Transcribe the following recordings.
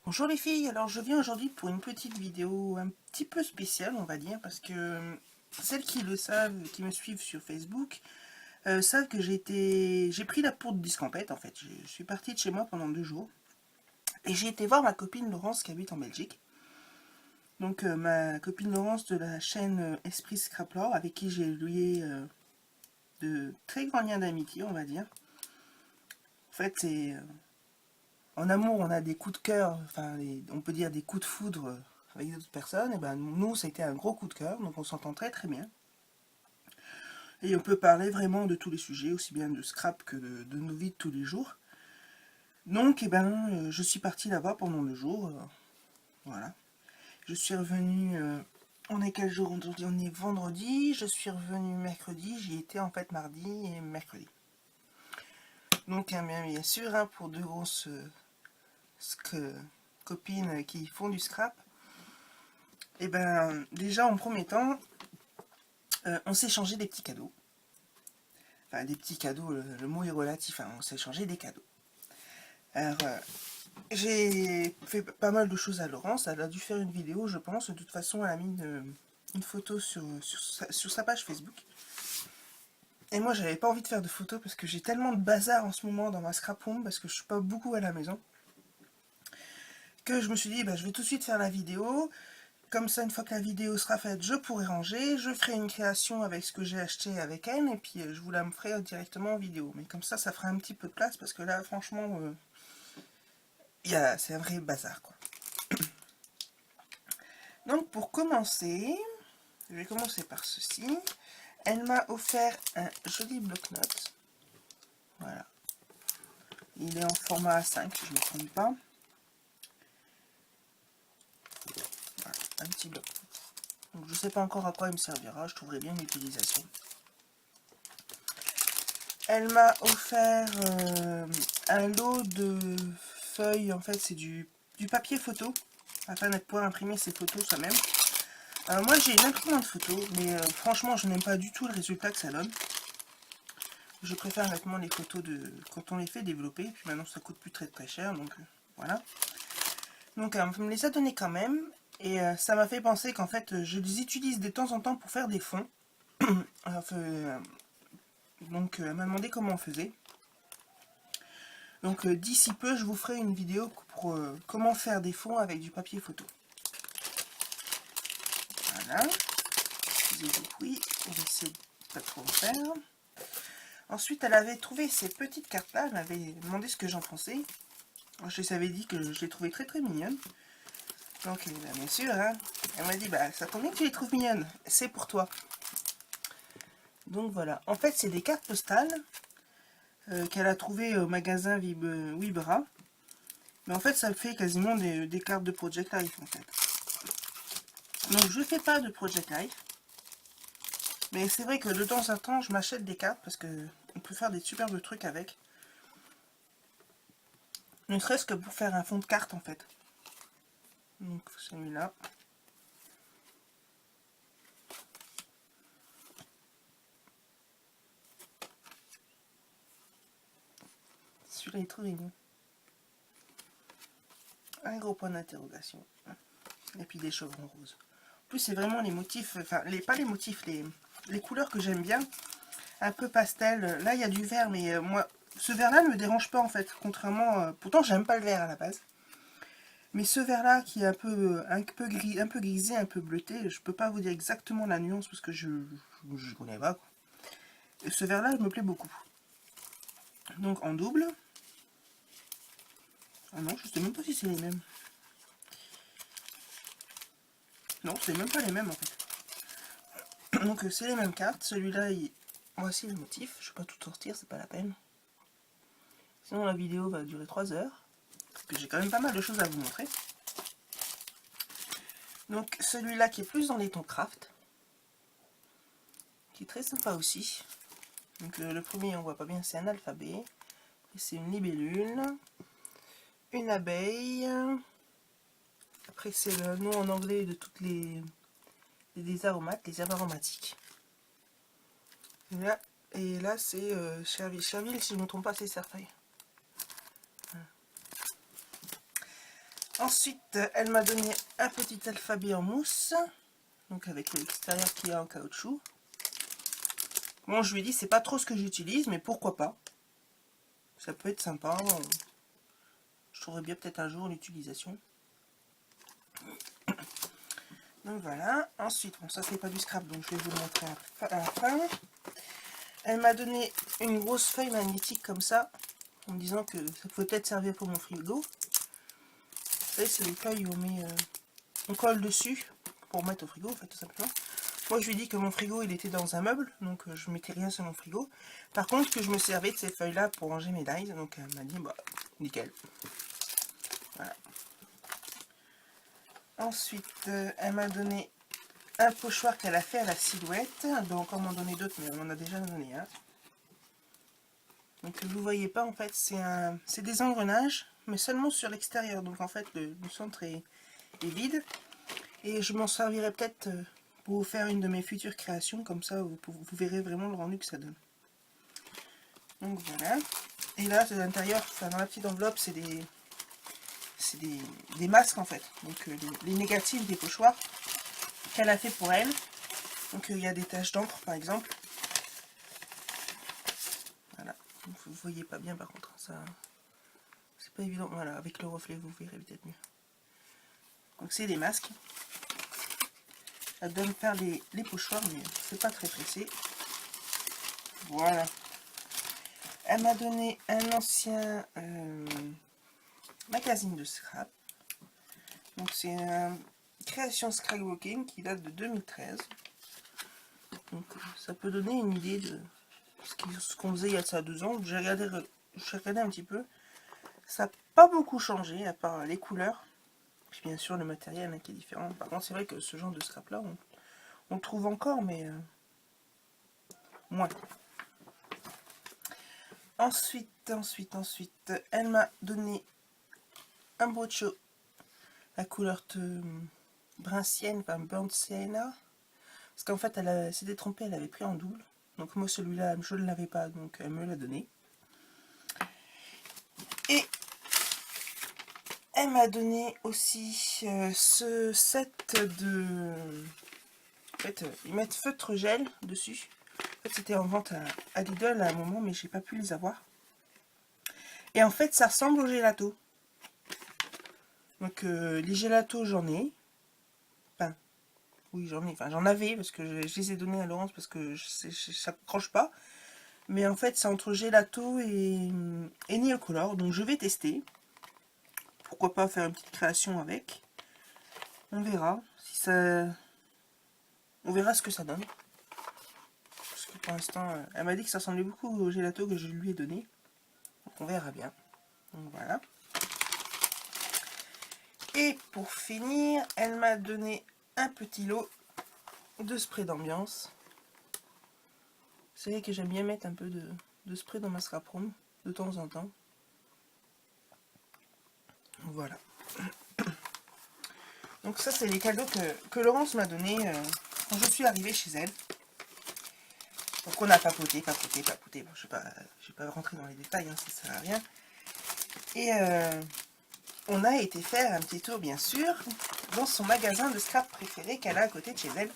Bonjour les filles, alors je viens aujourd'hui pour une petite vidéo un petit peu spéciale on va dire parce que celles qui le savent, qui me suivent sur Facebook, savent que j'ai pris la peau de discampette en fait. Je suis partie de chez moi pendant 2 jours et j'ai été voir ma copine Laurence qui habite en Belgique. Donc ma copine Laurence de la chaîne Esprit Scraplor avec qui j'ai lié de très grands liens d'amitié on va dire. En fait c'est... En amour, on a des coups de cœur, enfin, on peut dire des coups de foudre avec d'autres personnes. Et ben nous, ça a été un gros coup de cœur, donc on s'entend très très bien. Et on peut parler vraiment de tous les sujets, aussi bien de scrap que de nos vies de tous les jours. Donc, je suis partie là-bas pendant 2 jours, voilà. Je suis revenue, on est quel jour aujourd'hui? On est vendredi, je suis revenue mercredi, j'y étais en fait mardi et mercredi. Donc, bien sûr, hein, pour deux grosses copines qui font du scrap, et ben déjà en premier temps, on s'est échangé des petits cadeaux. Enfin, des petits cadeaux, le mot est relatif, hein, on s'est échangé des cadeaux. Alors, j'ai fait pas mal de choses à Laurence, elle a dû faire une vidéo, je pense. De toute façon, elle a mis une photo sur sa page Facebook. Et moi, j'avais pas envie de faire de photos parce que j'ai tellement de bazar en ce moment dans ma scrap room, parce que je suis pas beaucoup à la maison, que je me suis dit, bah, je vais tout de suite faire la vidéo. Comme ça, une fois que la vidéo sera faite, je pourrai ranger, je ferai une création avec ce que j'ai acheté avec elle, et puis je vous la ferai directement en vidéo. Mais comme ça fera un petit peu de place, parce que là, franchement, c'est un vrai bazar, quoi. Donc, pour commencer, je vais commencer par ceci. Elle m'a offert un joli bloc-notes. Voilà. Il est en format A5, si je ne me trompe pas. Voilà, un petit bloc. Donc, je ne sais pas encore à quoi il me servira, je trouverai bien l'utilisation. Elle m'a offert un lot de feuilles, en fait c'est du papier photo, afin de pouvoir imprimer ses photos soi-même. Moi j'ai une imprimante photo, mais franchement je n'aime pas du tout le résultat que ça donne. Je préfère nettement les photos de quand on les fait développer, puis maintenant ça coûte plus très cher, donc voilà. Donc elle me les a donné quand même, et ça m'a fait penser qu'en fait je les utilise de temps en temps pour faire des fonds. Donc elle m'a demandé comment on faisait. Donc d'ici peu, je vous ferai une vidéo pour comment faire des fonds avec du papier photo. Voilà. Oui, on va essayer de pas trop en faire. Ensuite, elle avait trouvé ces petites cartes-là. Elle m'avait demandé ce que j'en pensais. Je les avais dit que je les trouvais très très mignonnes. Donc bien sûr, hein, elle m'a dit, bah ça tombe bien que tu les trouves mignonnes. C'est pour toi. Donc voilà. En fait, c'est des cartes postales qu'elle a trouvées au magasin Vibra. Mais en fait, ça fait quasiment des cartes de Project Life en fait. Donc je fais pas de Project Life. Mais c'est vrai que de temps en temps, je m'achète des cartes parce que on peut faire des superbes trucs avec. Ne serait-ce que pour faire un fond de carte en fait. Donc celui-là. Celui-là est trop mignon. Un gros point d'interrogation. Et puis des chevrons roses. En plus c'est vraiment les motifs, enfin pas les motifs, les couleurs que j'aime bien. Un peu pastel. Là il y a du vert, mais moi, ce vert-là ne me dérange pas en fait. Contrairement, pourtant j'aime pas le vert à la base. Mais ce vert là qui est un peu gris, un peu grisé, un peu bleuté, je peux pas vous dire exactement la nuance parce que je connais pas quoi. Et ce vert là il me plaît beaucoup. Donc en double. Ah non, je sais même pas si c'est les mêmes. Non, c'est même pas les mêmes en fait. Donc c'est les mêmes cartes. Celui-là, voici le motif. Je vais pas tout sortir, c'est pas la peine. Sinon la vidéo va durer 3 heures. Parce que j'ai quand même pas mal de choses à vous montrer. Donc celui-là qui est plus dans les tons craft, qui est très sympa aussi. Donc le premier on voit pas bien, c'est un alphabet. C'est une libellule, une abeille. Après c'est le nom en anglais de toutes des aromates, les herbes aromatiques. Et là c'est Cherville. Cherville, si je ne me trompe pas, c'est Cerfeuil. Voilà. Ensuite, elle m'a donné un petit alphabet en mousse, donc avec l'extérieur qui est en caoutchouc. Bon, je lui ai dit, c'est pas trop ce que j'utilise, mais pourquoi pas. Ça peut être sympa. Je trouverais bien peut-être un jour l'utilisation. Donc voilà. Ensuite, bon, ça c'est pas du scrap, donc je vais vous le montrer à la fin. Elle m'a donné une grosse feuille magnétique comme ça, en me disant que ça pouvait peut-être servir pour mon frigo. Vous savez, c'est des feuilles où on colle dessus pour mettre au frigo, en fait, tout simplement. Moi, je lui ai dit que mon frigo, il était dans un meuble, donc je mettais rien sur mon frigo. Par contre, que je me servais de ces feuilles-là pour ranger mes dies, donc elle m'a dit, bah, nickel. Voilà. Ensuite, elle m'a donné un pochoir qu'elle a fait à la silhouette. Elle doit encore m'en donner d'autres, mais on en a déjà donné un. Donc, vous voyez pas, en fait, c'est des engrenages, mais seulement sur l'extérieur. Donc, en fait, le centre est vide. Et je m'en servirai peut-être pour vous faire une de mes futures créations, comme ça vous verrez vraiment le rendu que ça donne. Donc voilà. Et là, à l'intérieur, enfin, dans la petite enveloppe, c'est des masques en fait. Donc les négatifs des pochoirs qu'elle a fait pour elle. Donc il y a des taches d'encre par exemple. Voilà. Donc, vous voyez pas bien par contre, ça c'est pas évident. Voilà, avec le reflet vous verrez peut-être mieux. Donc c'est des masques. Elle doit me faire les pochoirs, mais c'est pas très pressé. Voilà. Elle m'a donné un ancien magazine de scrap. Donc c'est une création scrapbooking qui date de 2013. Donc ça peut donner une idée de ce qu'on faisait il y a ça 2 ans. J'ai regardé un petit peu. Ça n'a pas beaucoup changé à part les couleurs. Puis bien sûr le matériel qui est différent. Par contre c'est vrai que ce genre de scrap là on le trouve encore mais moins. Ensuite, elle m'a donné un brocho la couleur brun sienne, enfin burnt sienna. Parce qu'en fait, elle s'était trompée, elle avait pris en double. Donc moi, celui-là, je ne l'avais pas, donc elle me l'a donné. Et elle m'a donné aussi ce set de... En fait, ils mettent feutre gel dessus. En fait, c'était en vente à Lidl à un moment, mais j'ai pas pu les avoir. Et en fait, ça ressemble au gelato. Donc les gelatos, j'en ai. Enfin, oui, j'en avais, parce que je les ai donnés à Laurence, parce que ça ne accroche pas. Mais en fait, c'est entre gelato et Neocolor. Donc je vais tester. Pourquoi pas faire une petite création avec. On verra. Si ça... On verra ce que ça donne. Parce que pour l'instant, elle m'a dit que ça ressemblait beaucoup au gelato que je lui ai donné. Donc on verra bien. Donc voilà. Et pour finir, elle m'a donné un petit lot de spray d'ambiance. C'est vrai que j'aime bien mettre un peu de spray dans ma scrap room de temps en temps. Voilà. Donc ça c'est les cadeaux que Laurence m'a donné quand je suis arrivée chez elle. Donc on a papoté. Bon, je ne vais pas rentrer dans les détails, hein, ça sert à rien. Et on a été faire un petit tour bien sûr dans son magasin de scrap préféré qu'elle a à côté de chez elle.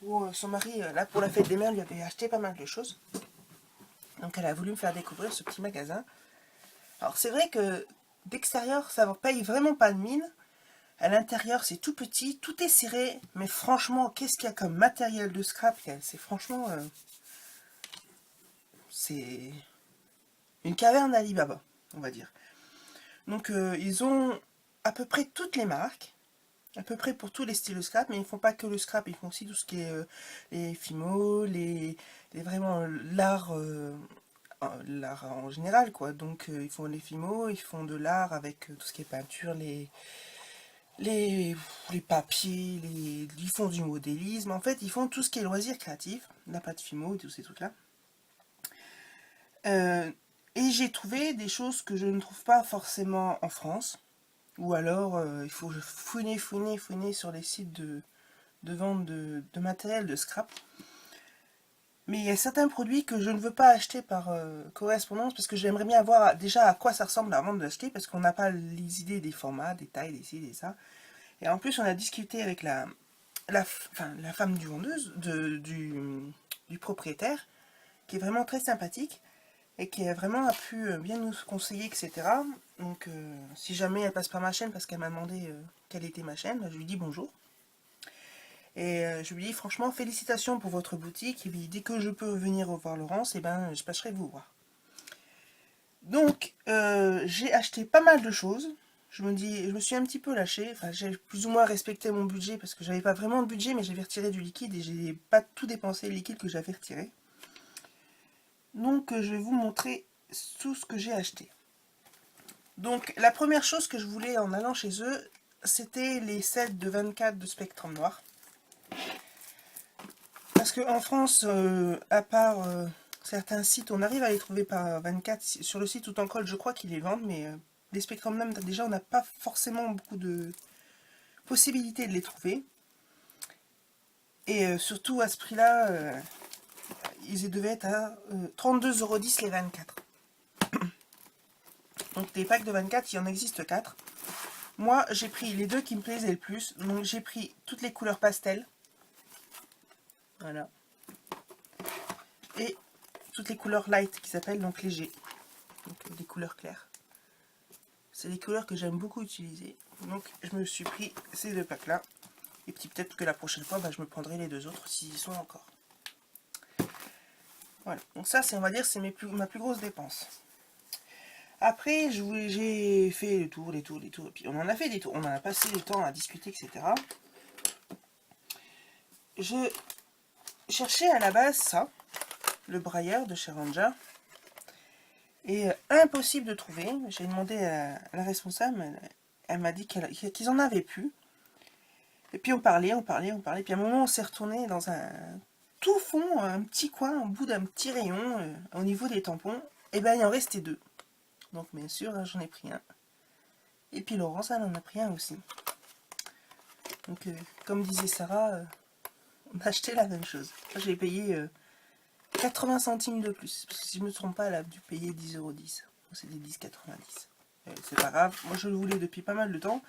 Où son mari, là pour la fête des mères, lui avait acheté pas mal de choses. Donc elle a voulu me faire découvrir ce petit magasin. Alors c'est vrai que d'extérieur ça ne paye vraiment pas de mine. À l'intérieur c'est tout petit, tout est serré. Mais franchement, qu'est-ce qu'il y a comme matériel de scrap? C'est franchement... c'est une caverne d'Alibaba, on va dire. Donc ils ont à peu près toutes les marques. À peu près pour tous les styles de scrap, mais ils font pas que le scrap, ils font aussi tout ce qui est les Fimo, vraiment l'art en général quoi. Donc ils font les Fimo, ils font de l'art avec tout ce qui est peinture, les papiers, ils font du modélisme, en fait ils font tout ce qui est loisirs créatifs, la pâte Fimo et tous ces trucs là. Et j'ai trouvé des choses que je ne trouve pas forcément en France. Ou alors, il faut fouiner sur les sites de vente de matériel de scrap. Mais il y a certains produits que je ne veux pas acheter par correspondance parce que j'aimerais bien voir déjà à quoi ça ressemble avant de l'acheter parce qu'on n'a pas les idées des formats, des tailles, des ci, des ça. Et en plus, on a discuté avec la femme du vendeuse, du propriétaire, qui est vraiment très sympathique et qui a vraiment pu bien nous conseiller, etc. Donc, si jamais elle passe par ma chaîne parce qu'elle m'a demandé quelle était ma chaîne, je lui dis bonjour. Et je lui dis franchement félicitations pour votre boutique. Et puis dès que je peux venir voir Laurence, et ben je passerai vous voir. Donc j'ai acheté pas mal de choses. Je me suis un petit peu lâchée. Enfin, j'ai plus ou moins respecté mon budget parce que j'avais pas vraiment de budget, mais j'avais retiré du liquide et j'ai pas tout dépensé le liquide que j'avais retiré. Donc je vais vous montrer tout ce que j'ai acheté. Donc la première chose que je voulais en allant chez eux, c'était les sets de 24 de Spectrum Noir. Parce qu'en France, à part certains sites, on arrive à les trouver par 24. Sur le site Outancolle, je crois qu'ils les vendent, mais les Spectrum Nam, déjà, on n'a pas forcément beaucoup de possibilités de les trouver. Et surtout, à ce prix-là, ils devaient être à 32,10 € les 24. Donc, des packs de 24, il y en existe 4. Moi, j'ai pris les deux qui me plaisaient le plus. Donc, j'ai pris toutes les couleurs pastel. Voilà. Et toutes les couleurs light qui s'appellent donc léger. Donc des couleurs claires. C'est des couleurs que j'aime beaucoup utiliser. Donc je me suis pris ces deux packs là. Et puis peut-être que la prochaine fois, je me prendrai les deux autres s'ils y sont encore. Voilà. Donc ça, c'est, on va dire, c'est ma plus grosse dépense. Après, j'ai fait les tours. Et puis on en a fait des tours. On en a passé le temps à discuter, etc. Je cherchais à la base ça. Le brailleur de chez Ranger. Et impossible de trouver. J'ai demandé à la responsable, elle m'a dit qu'ils en avaient plus. Et puis on parlait. Puis à un moment, on s'est retourné dans un tout fond, un petit coin, au bout d'un petit rayon, au niveau des tampons. Et ben il en restait deux. Donc bien sûr, j'en ai pris un. Et puis Laurence, elle en a pris un aussi. Donc comme disait Sarah, on a acheté la même chose. J'ai payé 80 centimes de plus. Parce que si je ne me trompe pas, elle a dû payer 10,10 €. C'était 10,90 €. C'est pas grave, moi je le voulais depuis pas mal de temps.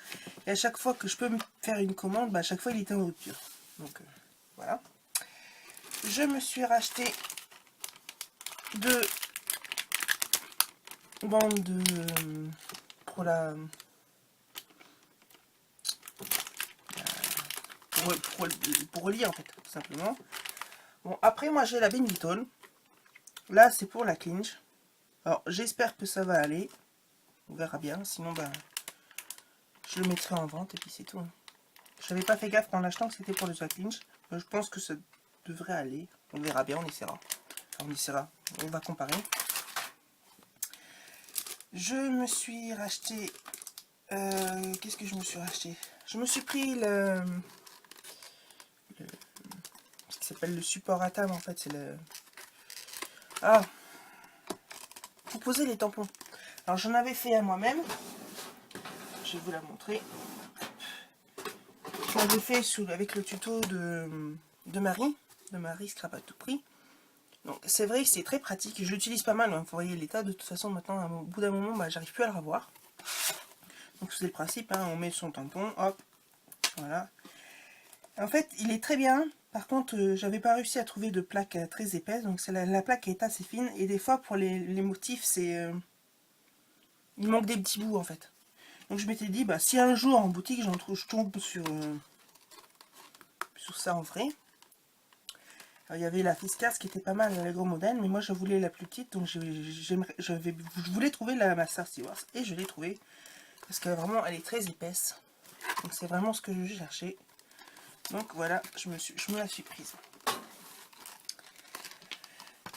Et à chaque fois que je peux me faire une commande, à chaque fois il était en rupture. Donc voilà. Je me suis racheté deux bandes de pour la pour relire en fait, tout simplement. Bon, après moi j'ai la Benetton. Là c'est pour la clinch. Alors j'espère que ça va aller. On verra bien, sinon je le mettrai en vente et puis c'est tout. J'avais pas fait gaffe en l'achetant que c'était pour le clinch. Je pense que ça devrait aller. On verra bien, on essaiera. Enfin, on essaiera, on va comparer. Je me suis racheté... qu'est-ce que je me suis racheté? Je me suis pris ce qui s'appelle le support à table en fait. C'est le... Ah, pour poser les tampons. Alors j'en avais fait à moi-même. Je vais vous la montrer. Je l'avais fait avec le tuto de Marie Scrap à tout prix. Donc c'est vrai que c'est très pratique, je l'utilise pas mal, hein. Vous voyez l'état, de toute façon maintenant au bout d'un moment j'arrive plus à le revoir. Donc c'est le principe, hein. On met son tampon, hop, voilà. En fait il est très bien, par contre j'avais pas réussi à trouver de plaque très épaisse, donc la plaque est assez fine, et des fois pour les motifs c'est... il manque des petits bouts en fait. Donc je m'étais dit, si un jour en boutique je tombe sur ça en vrai. Alors, il y avait la Fiskars qui était pas mal, les gros modèles, mais moi je voulais la plus petite, donc je voulais trouver la Master Stewart, et je l'ai trouvée, parce que vraiment elle est très épaisse, donc c'est vraiment ce que je cherchais. Donc voilà, je me la suis prise.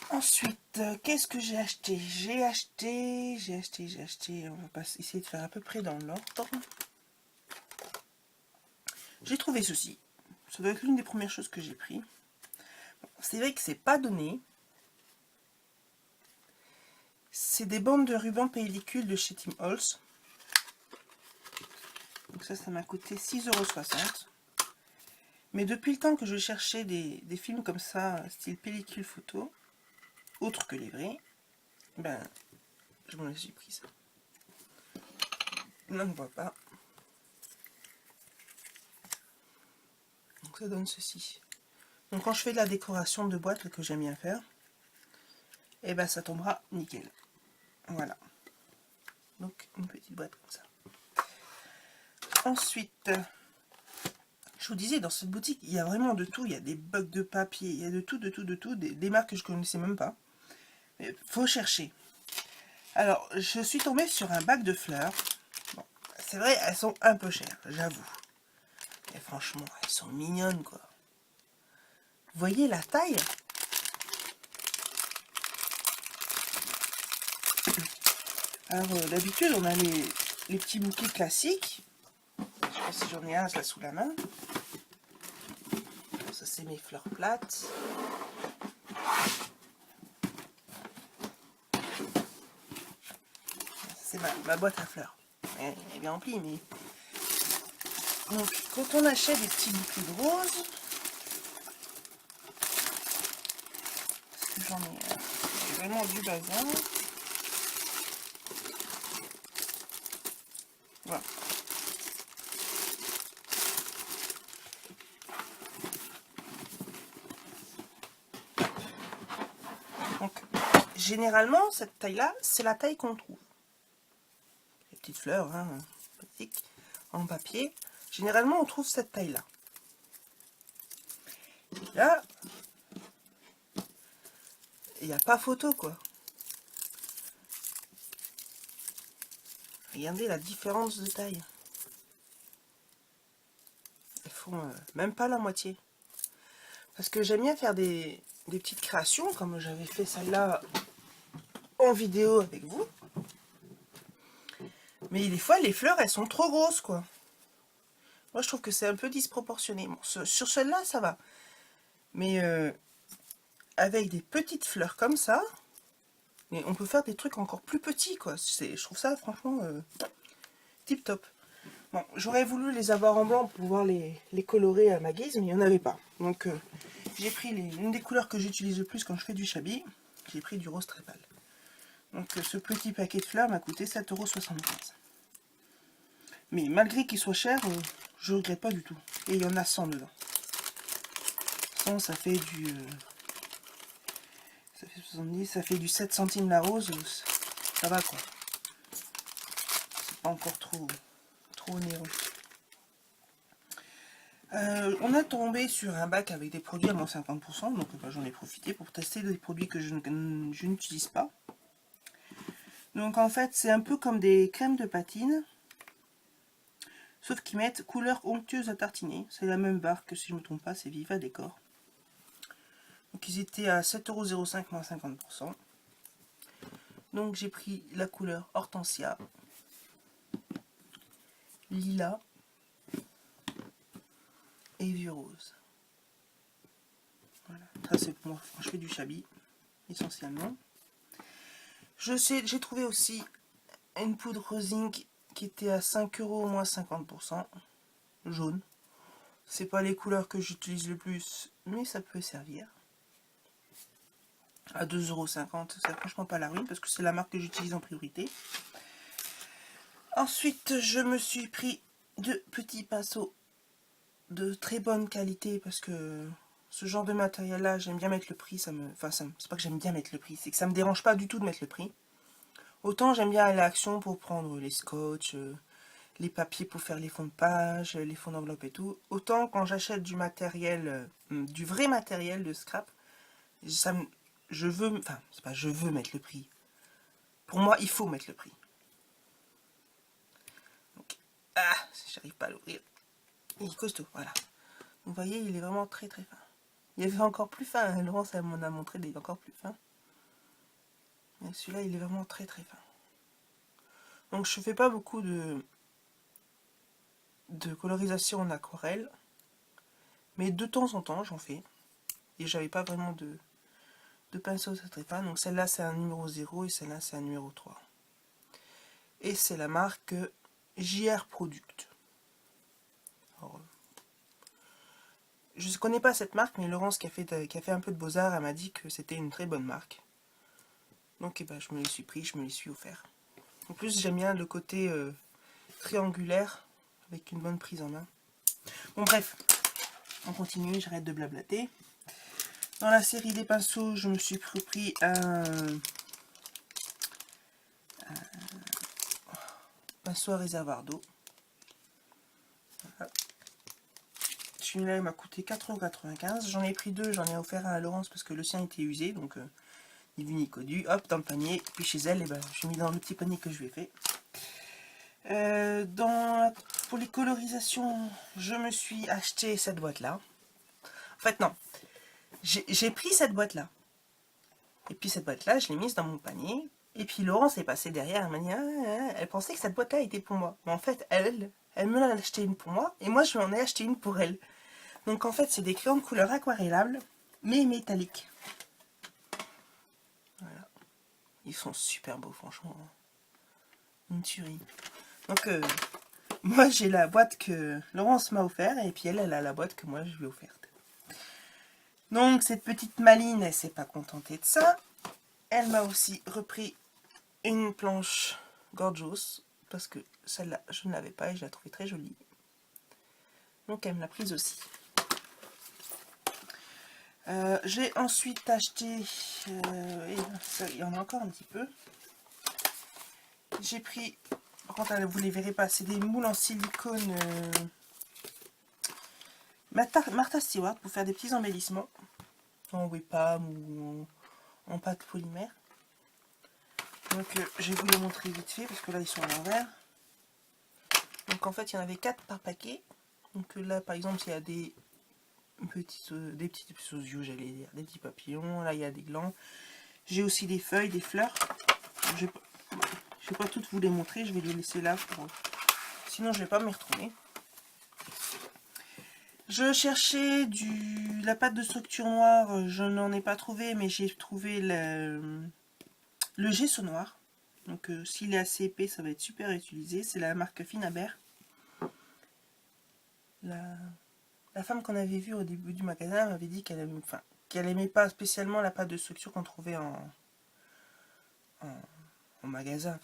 Ensuite, qu'est-ce que j'ai acheté? J'ai acheté, on va essayer de faire à peu près dans l'ordre. J'ai trouvé ceci, ça doit être l'une des premières choses que j'ai pris. C'est vrai que c'est pas donné. C'est des bandes de ruban pellicule de chez Tim Holtz. Donc ça m'a coûté 6,60 €. Mais depuis le temps que je cherchais des films comme ça, style pellicule photo, autre que les vrais, ben, je m'en suis pris ça. Là, on ne voit pas. Donc ça donne ceci. Donc quand je fais de la décoration de boîte, que j'aime bien faire, et ben ça tombera nickel. Voilà. Donc une petite boîte comme ça. Ensuite, je vous disais, dans cette boutique, il y a vraiment de tout. Il y a des blocs de papier, il y a de tout, des marques que je connaissais même pas. Mais faut chercher. Alors, je suis tombée sur un bac de fleurs. Bon, c'est vrai, elles sont un peu chères, j'avoue. Mais franchement, elles sont mignonnes, quoi. Vous voyez la taille? Alors, d'habitude, on a les petits bouquets classiques. Je sais pas si j'en ai un là sous la main. Ça, c'est mes fleurs plates. C'est ma boîte à fleurs. Elle est bien remplie, mais... Donc, quand on achète des petits bouquets de roses... Parce que j'en ai vraiment du bazar. Voilà. Donc, généralement, cette taille-là, c'est la taille qu'on trouve. Les petites fleurs, hein, petites, en papier. Généralement, on trouve cette taille-là. Là, il n'y a pas photo, quoi. Regardez la différence de taille. Elles font même pas la moitié. Parce que j'aime bien faire des petites créations, comme j'avais fait celle-là en vidéo avec vous. Mais des fois, les fleurs, elles sont trop grosses, quoi. Moi, je trouve que c'est un peu disproportionné. Bon, sur celle-là, ça va. Mais avec des petites fleurs comme ça, mais on peut faire des trucs encore plus petits, quoi. Je trouve ça, franchement, tip top. Bon, j'aurais voulu les avoir en blanc pour pouvoir les colorer à ma guise, mais il n'y en avait pas. Donc, j'ai pris l'une des couleurs que j'utilise le plus quand je fais du shabby. J'ai pris du rose très pâle. Donc, ce petit paquet de fleurs m'a coûté 7,75 €. Mais malgré qu'il soit cher, je ne regrette pas du tout. Et il y en a 100 dedans. 100, ça fait du... ça fait 70, ça fait du 7 centimes la rose. Ça va, quoi. C'est pas encore trop onéreux. On a tombé sur un bac avec des produits à moins 50%, donc j'en ai profité pour tester des produits que je n'utilise pas. Donc en fait, c'est un peu comme des crèmes de patine, sauf qu'ils mettent couleur onctueuse à tartiner. C'est la même barre si je ne me trompe pas, c'est Viva Décor. Donc ils étaient à 7,05 € moins 50%. Donc j'ai pris la couleur Hortensia, Lilas et Vieux Rose. Voilà. Ça c'est pour moi quand je fais du shabby, essentiellement. J'ai trouvé aussi une poudre zinc qui était à 5 € moins 50%, jaune. C'est pas les couleurs que j'utilise le plus, mais ça peut servir. À 2,50 €, c'est franchement pas la ruine parce que c'est la marque que j'utilise en priorité. Ensuite, je me suis pris 2 petits pinceaux de très bonne qualité parce que ce genre de matériel là, j'aime bien mettre le prix. C'est pas que j'aime bien mettre le prix, c'est que ça me dérange pas du tout de mettre le prix. Autant j'aime bien aller à l'action pour prendre les scotch, les papiers pour faire les fonds de page, les fonds d'enveloppe et tout. Autant quand j'achète du matériel, du vrai matériel de scrap, je veux, enfin c'est pas je veux mettre le prix. Pour moi, il faut mettre le prix. Donc, j'arrive pas à l'ouvrir. Il est costaud, voilà. Vous voyez, il est vraiment très très fin. Il est encore plus fin, hein. Laurence elle m'en a montré, il est encore plus fin. Mais celui-là, il est vraiment très très fin. Donc je fais pas beaucoup de colorisation en aquarelle. Mais de temps en temps, j'en fais. Et j'avais pas vraiment de pinceau très fin. Donc celle-là, c'est un numéro 0 et celle-là, c'est un numéro 3. Et c'est la marque JR Product. Alors, je ne connais pas cette marque, mais Laurence qui a fait un peu de Beaux-Arts, elle m'a dit que c'était une très bonne marque. Donc eh ben, je me les suis pris, je me les suis offert. En plus j'aime bien le côté triangulaire, avec une bonne prise en main. Bon bref, on continue, j'arrête de blablater. Dans la série des pinceaux, je me suis pris un pinceau à réservoir d'eau. Voilà. Celui-là, il m'a coûté 4,95 €. J'en ai pris deux, j'en ai offert un à Laurence parce que le sien était usé, donc ni vu ni connu. Hop, dans le panier. Puis chez elle, eh ben, j'ai mis dans le petit panier que je lui ai fait. Pour les colorisations, je me suis acheté cette boîte-là. En fait, non. J'ai pris cette boîte-là. Et puis cette boîte-là, je l'ai mise dans mon panier. Et puis Laurence est passée derrière, elle m'a dit, elle pensait que cette boîte-là était pour moi. Mais en fait, elle me l'a acheté une pour moi, et moi je lui en ai acheté une pour elle. Donc en fait, c'est des crayons de couleur aquarellables, mais métalliques. Voilà. Ils sont super beaux, franchement. Une tuerie. Donc, moi j'ai la boîte que Laurence m'a offerte, et puis elle a la boîte que moi je lui ai offerte. Donc cette petite maline, elle s'est pas contentée de ça. Elle m'a aussi repris une planche Gorgeous, parce que celle-là, je ne l'avais pas et je la trouvais très jolie. Donc elle me l'a prise aussi. J'ai ensuite acheté, il y en a encore un petit peu. J'ai pris, par contre vous les verrez pas, c'est des moules en silicone Martha Stewart pour faire des petits embellissements en Webam ou en pâte polymère. Donc je vais vous les montrer vite fait parce que là ils sont à l'envers. Donc en fait il y en avait 4 par paquet. Donc là par exemple il y a des petits aux yeux, j'allais dire, des petits papillons, là il y a des glands. J'ai aussi des feuilles, des fleurs. Je vais pas toutes vous les montrer, je vais les laisser là, sinon je vais pas m'y retrouver. Je cherchais la pâte de structure noire, je n'en ai pas trouvé, mais j'ai trouvé le gesso noir. Donc s'il est assez épais, ça va être super à utiliser. C'est la marque Finabert. La femme qu'on avait vue au début du magasin m'avait dit qu'elle aimait pas spécialement la pâte de structure qu'on trouvait en magasin.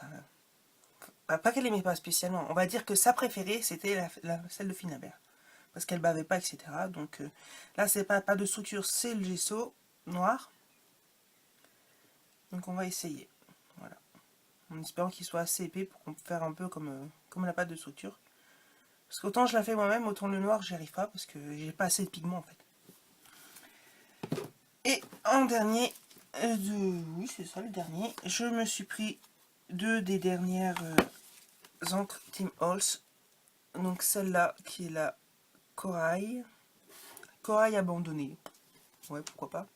Enfin, pas qu'elle aimait pas spécialement. On va dire que sa préférée, c'était celle de Finabert. Parce qu'elle bavait pas, etc. Donc là, c'est pas de structure, c'est le gesso noir. Donc on va essayer. Voilà. En espérant qu'il soit assez épais pour faire un peu comme la pâte de structure. Parce qu'autant je la fais moi-même, autant le noir, j'y arrive pas parce que j'ai pas assez de pigments en fait. Et en dernier, oui c'est ça le dernier, je me suis pris deux des dernières encres Tim Holtz. Donc celle-là qui est la corail abandonnée. Ouais, pourquoi pas.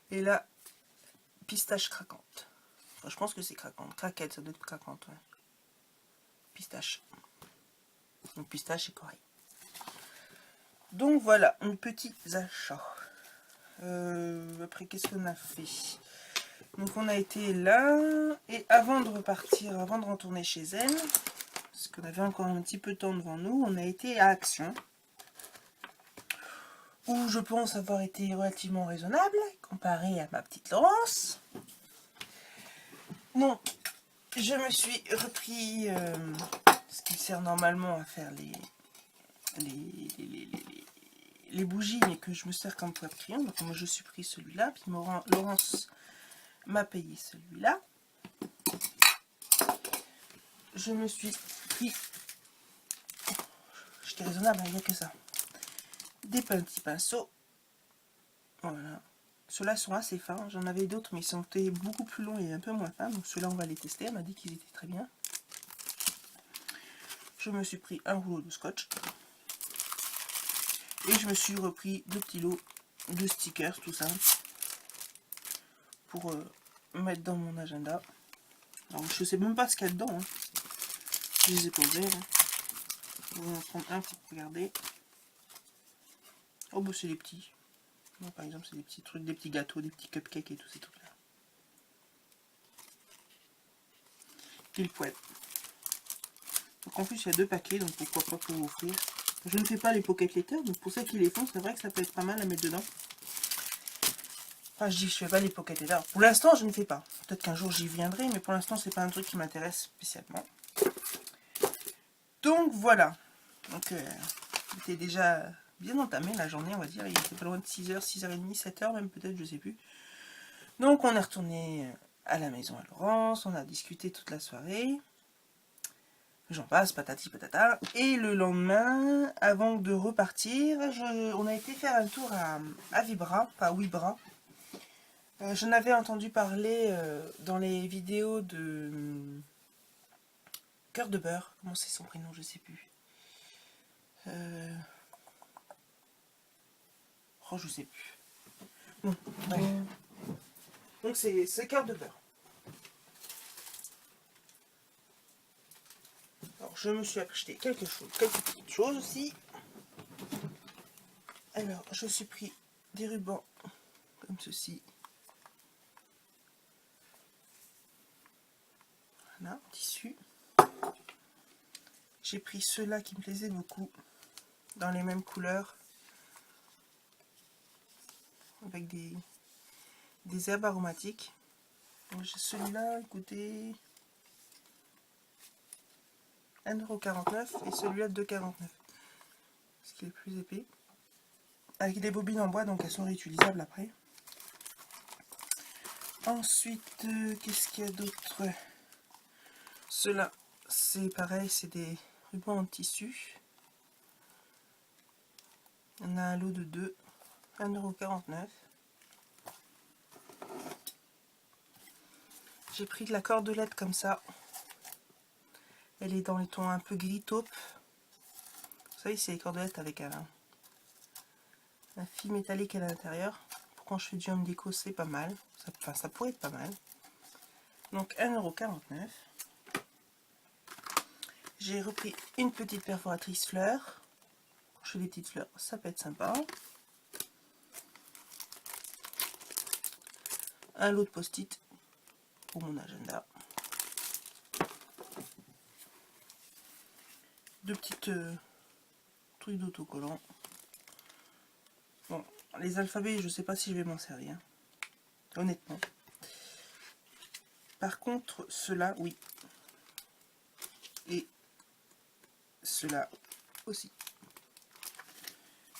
Et la pistache craquante. Enfin, je pense que c'est craquante. Craquette, ça doit être craquante, ouais. Pistache. Donc pistache et corail. Donc voilà, un petit achat. Après, qu'est-ce qu'on a fait? Donc on a été là, et avant de repartir, avant de retourner chez elle, parce qu'on avait encore un petit peu de temps devant nous, on a été à Action, où je pense avoir été relativement raisonnable, comparé à ma petite Laurence. Donc, je me suis repris ce qui sert normalement à faire les bougies, mais que je me sers comme poids de crayon. Donc moi je suis pris celui-là, puis Laurence m'a payé celui-là. Je me suis pris, j'étais raisonnable, il n'y a que ça, des petits pinceaux. Voilà. Ceux-là sont assez fins, j'en avais d'autres mais ils sont beaucoup plus longs et un peu moins fins, donc ceux-là on va les tester. Elle m'a dit qu'ils étaient très bien. Je me suis pris un rouleau de scotch et je me suis repris 2 petits lots de stickers tout simple pour mettre dans mon agenda. Alors je sais même pas ce qu'il y a dedans, hein. Je les ai posés. Hein. Je vais en prendre un pour regarder. Oh bah c'est des petits. Moi, par exemple c'est des petits trucs, des petits gâteaux, des petits cupcakes et tous ces trucs là. Pile poil. Donc en plus il y a 2 paquets, donc pourquoi pas pour offrir. Je ne fais pas les pocket letters, donc pour ceux qui les font, c'est vrai que ça peut être pas mal à mettre dedans. Enfin, je dis que je fais pas les pocket letters. Pour l'instant, je ne fais pas. Peut-être qu'un jour j'y viendrai, mais pour l'instant, c'est pas un truc qui m'intéresse spécialement. Donc voilà. Donc, c'était déjà bien entamé la journée, on va dire. Il était pas loin de 6h, 6h30, 7h même peut-être, je sais plus. Donc on est retourné à la maison à Laurence, on a discuté toute la soirée. J'en passe, patati patata. Et le lendemain, avant de repartir, on a été faire un tour à Vibra, pas Wibra. J'en avais entendu parler dans les vidéos de Cœur de Beurre. Comment c'est son prénom, je sais plus. Oh, je sais plus. Bon, bref. Donc c'est Cœur de Beurre. Alors je me suis acheté quelques petites choses aussi. Alors je me suis pris des rubans comme ceci. Voilà, en tissu. J'ai pris ceux-là qui me plaisaient beaucoup, dans les mêmes couleurs, avec des herbes aromatiques. Celui-là, écoutez, 1,49 € et celui-là 2,49 €, ce qui est le plus épais. Avec des bobines en bois, donc elles sont réutilisables après. Ensuite, qu'est-ce qu'il y a d'autre? Ceux-là, c'est pareil, c'est des rubans en tissu. On a un lot de 2, 1,49 €. J'ai pris de la cordelette comme ça. Elle est dans les tons un peu gris taupe. Vous savez, c'est les cordelettes avec un fil métallique à l'intérieur. Pour quand je fais du home déco, c'est pas mal. Enfin, ça pourrait être pas mal. Donc 1,49 €. J'ai repris une petite perforatrice fleur. Quand je fais des petites fleurs, ça peut être sympa. Un lot de post-it pour mon agenda. Deux petites trucs d'autocollants. Bon, les alphabets, je sais pas si je vais m'en servir. Honnêtement. Par contre, ceux-là, oui. Et ceux-là aussi.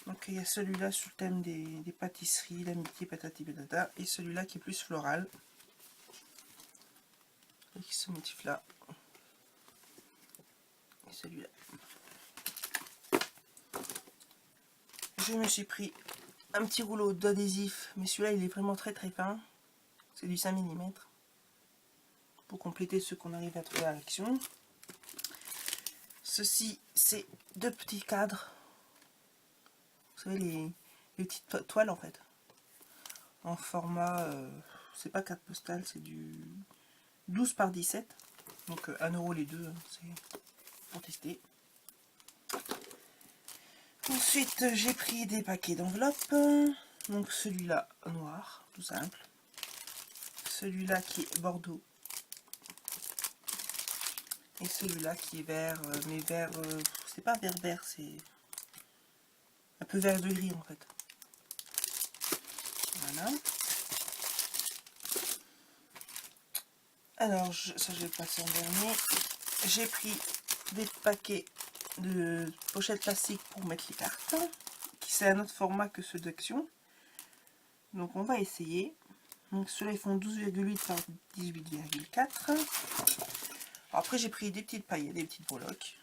Donc il y a celui-là sur le thème des pâtisseries, l'amitié, patati patata, et celui-là qui est plus floral. Avec ce motif-là. Et celui-là. Je me suis pris un petit rouleau d'adhésif, mais celui-là il est vraiment très fin. C'est du 5 mm. Pour compléter ce qu'on arrive à trouver à l'action. Ceci, c'est deux petits cadres. Vous savez, les petites toiles en fait. En format, c'est pas carte postale, c'est du 12 par 17. Donc 1 € les deux, c'est pour tester. Ensuite, j'ai pris des paquets d'enveloppes. Donc celui-là noir, tout simple. Celui-là qui est bordeaux. Et celui-là qui est vert, mais vert, c'est pas vert, c'est un peu vert de gris en fait. Voilà. Alors, ça je vais passer en dernier. J'ai pris des paquets de pochettes plastiques pour mettre les cartes, qui c'est un autre format que ceux d'Action. Donc on va essayer. Donc ceux-là ils font 12,8 par 18,4. Après j'ai pris des petites paillettes, des petites breloques.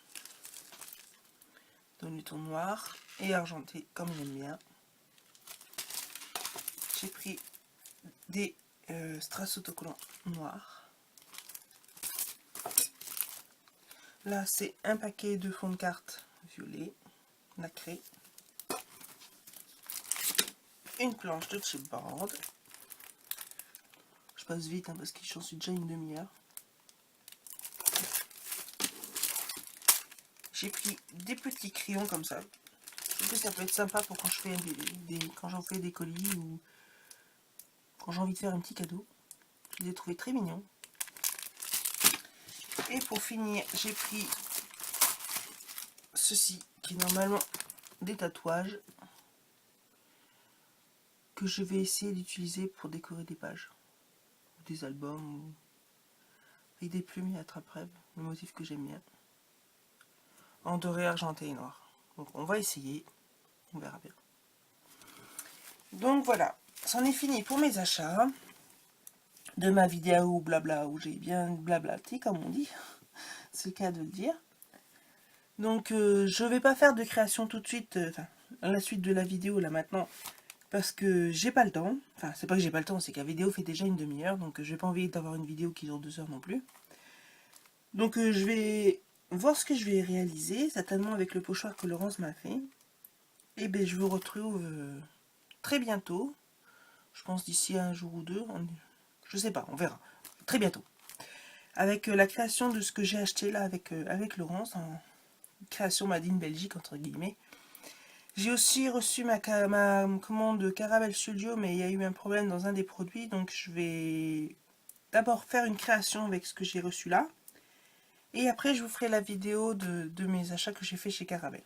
Dans les tons noirs et argentés comme j'aime bien. J'ai pris des strass autocollants noirs. Là c'est un paquet de fond de carte violet, nacré. Une planche de chipboard. Je passe vite parce que j'en suis déjà une demi-heure. J'ai pris des petits crayons comme ça. Je trouve que ça peut être sympa pour quand je fais quand j'en fais des colis ou quand j'ai envie de faire un petit cadeau. Je les ai trouvés très mignons. Et pour finir, j'ai pris ceci qui est normalement des tatouages que je vais essayer d'utiliser pour décorer des pages, ou des albums, ou avec des plumes et attrape-rêves, le motif que j'aime bien, en doré, argenté et noir. Donc on va essayer, on verra bien. Donc voilà, c'en est fini pour mes achats de ma vidéo blabla, où j'ai bien blablaté comme on dit, c'est le cas de le dire. Donc je vais pas faire de création tout de suite, à la suite de la vidéo là maintenant, parce que j'ai pas le temps. Enfin, c'est pas que j'ai pas le temps, c'est que la vidéo fait déjà une demi-heure, donc j'ai pas envie d'avoir une vidéo qui dure 2 heures non plus. Donc je vais voir ce que je vais réaliser, certainement avec le pochoir que Laurence m'a fait. Et ben je vous retrouve très bientôt. Je pense d'ici un jour ou deux. Je sais pas, on verra. Très bientôt. Avec la création de ce que j'ai acheté là avec Laurence, en création made in Belgique entre guillemets. J'ai aussi reçu ma commande Caramel Studio, mais il y a eu un problème dans un des produits, donc je vais d'abord faire une création avec ce que j'ai reçu là. Et après, je vous ferai la vidéo de mes achats que j'ai fait chez Caramel.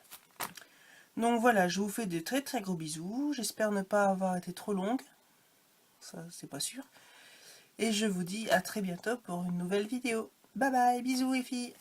Donc voilà, je vous fais de très très gros bisous. J'espère ne pas avoir été trop longue. Ça, c'est pas sûr. Et je vous dis à très bientôt pour une nouvelle vidéo. Bye bye, bisous les filles.